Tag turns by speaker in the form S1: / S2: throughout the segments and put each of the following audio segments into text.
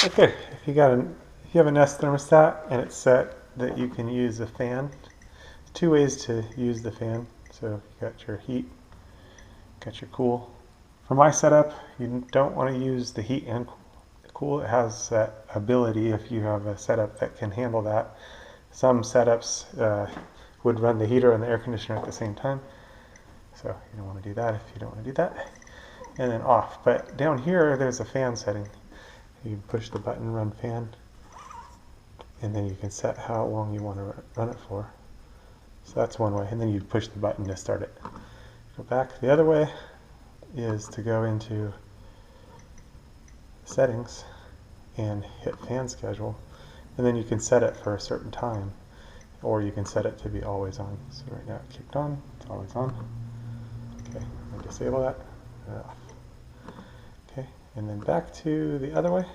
S1: Okay, if you have a Nest thermostat and it's set that you can use a fan, two ways to use the fan. So you got your heat, got your cool. For my setup, you don't want to use the heat and cool. It has that ability if you have a setup that can handle that. Some setups would run the heater and the air conditioner at the same time. So you don't want to do that if you don't want to do that. And then off. But down here, there's a fan setting. You push the button, run fan, and then you can set how long you want to run it for. So that's one way. And then you push the button to start it. Go back. The other way is to go into settings and hit fan schedule. And then you can set it for a certain time, or you can set it to be always on. So right now it kicked on, it's always on. Okay, I'll disable that, off. Okay, and then back to the other way.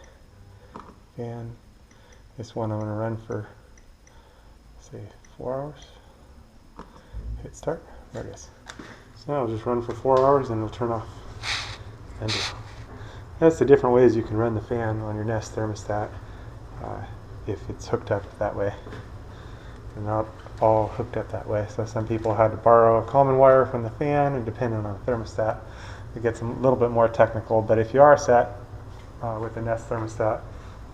S1: And this one I'm going to run for, say, 4 hours. Hit start, there it is. So now I'll just run for 4 hours and it'll turn off. And that's the different ways you can run the fan on your Nest thermostat if it's hooked up that way. They're not all hooked up that way. So some people had to borrow a common wire from the fan, and depending on the thermostat, it gets a little bit more technical. But if you are set with a Nest thermostat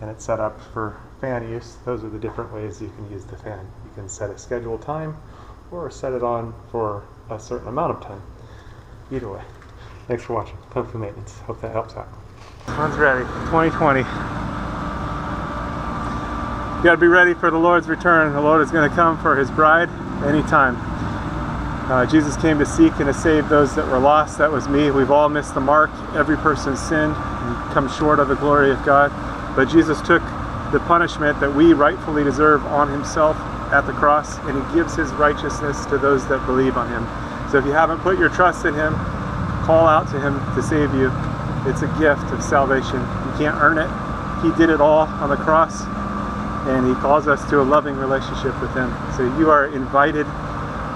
S1: and it's set up for fan use, those are the different ways you can use the fan. You can set a scheduled time or set it on for a certain amount of time. Either way. Thanks for watching. Time for maintenance. Hope that helps out. One's ready. 2020. You got to be ready for the Lord's return. The Lord is going to come for His bride anytime. Jesus came to seek and to save those that were lost. That was me. We've all missed the mark. Every person's sinned and come short of the glory of God. But Jesus took the punishment that we rightfully deserve on Himself at the cross, and He gives His righteousness to those that believe on Him. So if you haven't put your trust in Him, call out to Him to save you. It's a gift of salvation. You can't earn it. He did it all on the cross, and He calls us to a loving relationship with Him. So you are invited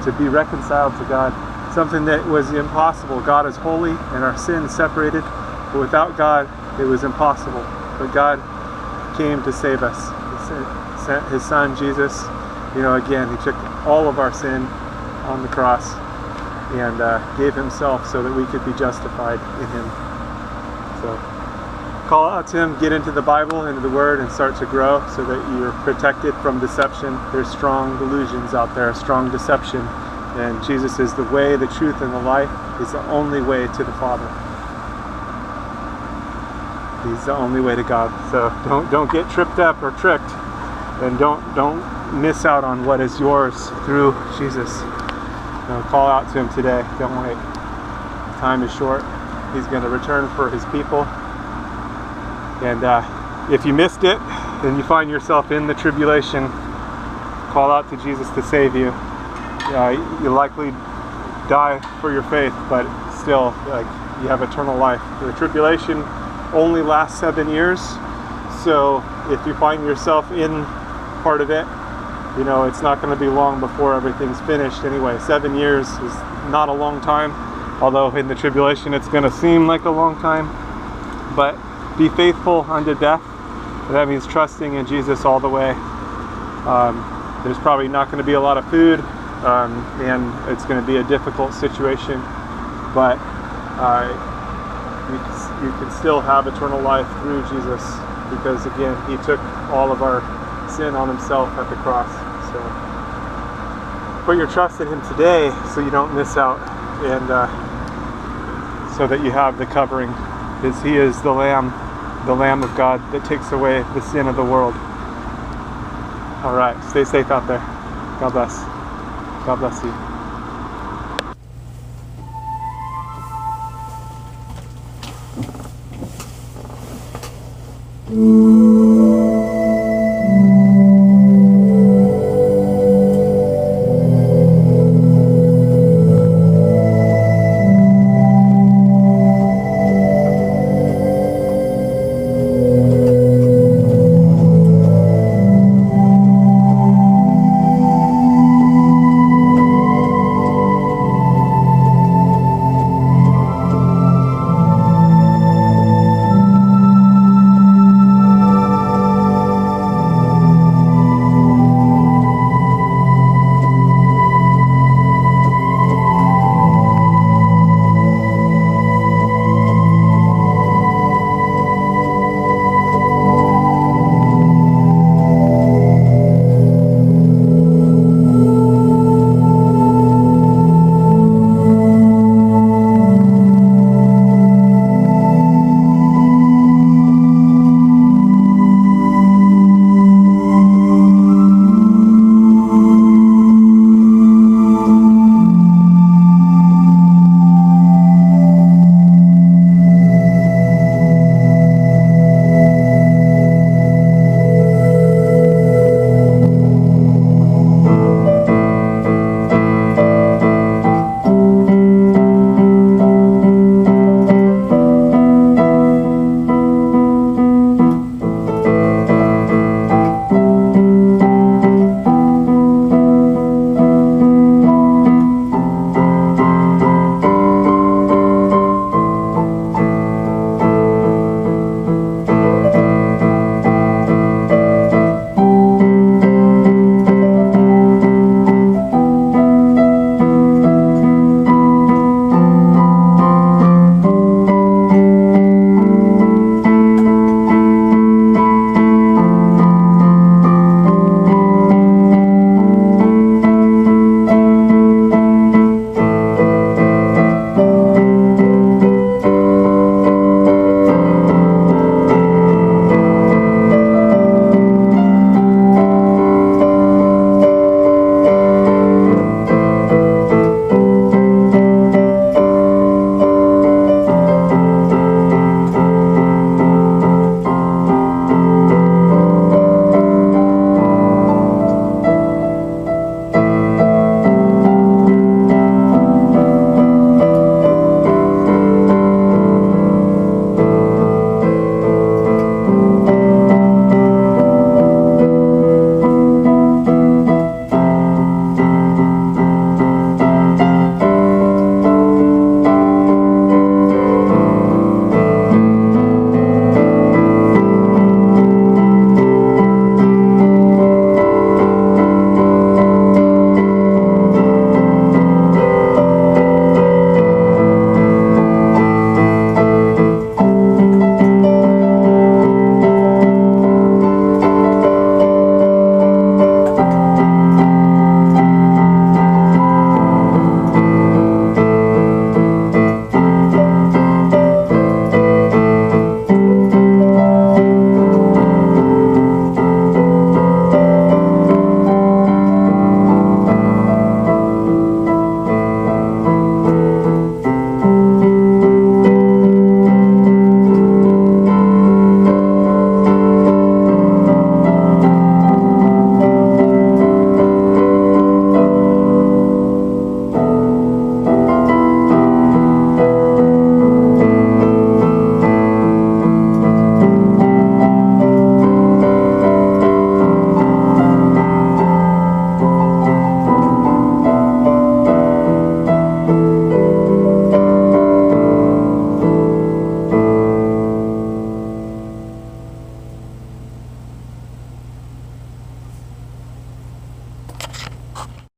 S1: to be reconciled to God, something that was impossible. God is holy and our sin is separated, but without God it was impossible. But God came to save us. He sent His Son Jesus. Again, He took all of our sin on the cross and gave Himself so that we could be justified in Him. So call out to Him, get into the Bible, into the Word, and start to grow so that you're protected from deception. There's strong delusions out there, strong deception, and Jesus is the way, the truth, and the life. He's the only way to the Father. He's the only way to God. So don't get tripped up or tricked, and don't miss out on what is yours through Jesus. Call out to Him today. Don't wait. Time is short. He's going to return for His people. And if you missed it, and you find yourself in the tribulation, call out to Jesus to save you. You'll likely die for your faith, but still, you have eternal life. The tribulation only lasts 7 years, so if you find yourself in part of it, it's not going to be long before everything's finished anyway. 7 years is not a long time, although in the tribulation it's going to seem like a long time. But be faithful unto death. That means trusting in Jesus all the way. There's probably not going to be a lot of food, and it's going to be a difficult situation, but you can still have eternal life through Jesus, because again, He took all of our sin on Himself at the cross. So put your trust in Him today so you don't miss out, and so that you have the covering, because He is the Lamb of God that takes away the sin of the world. All right, stay safe out there. God bless. God bless you.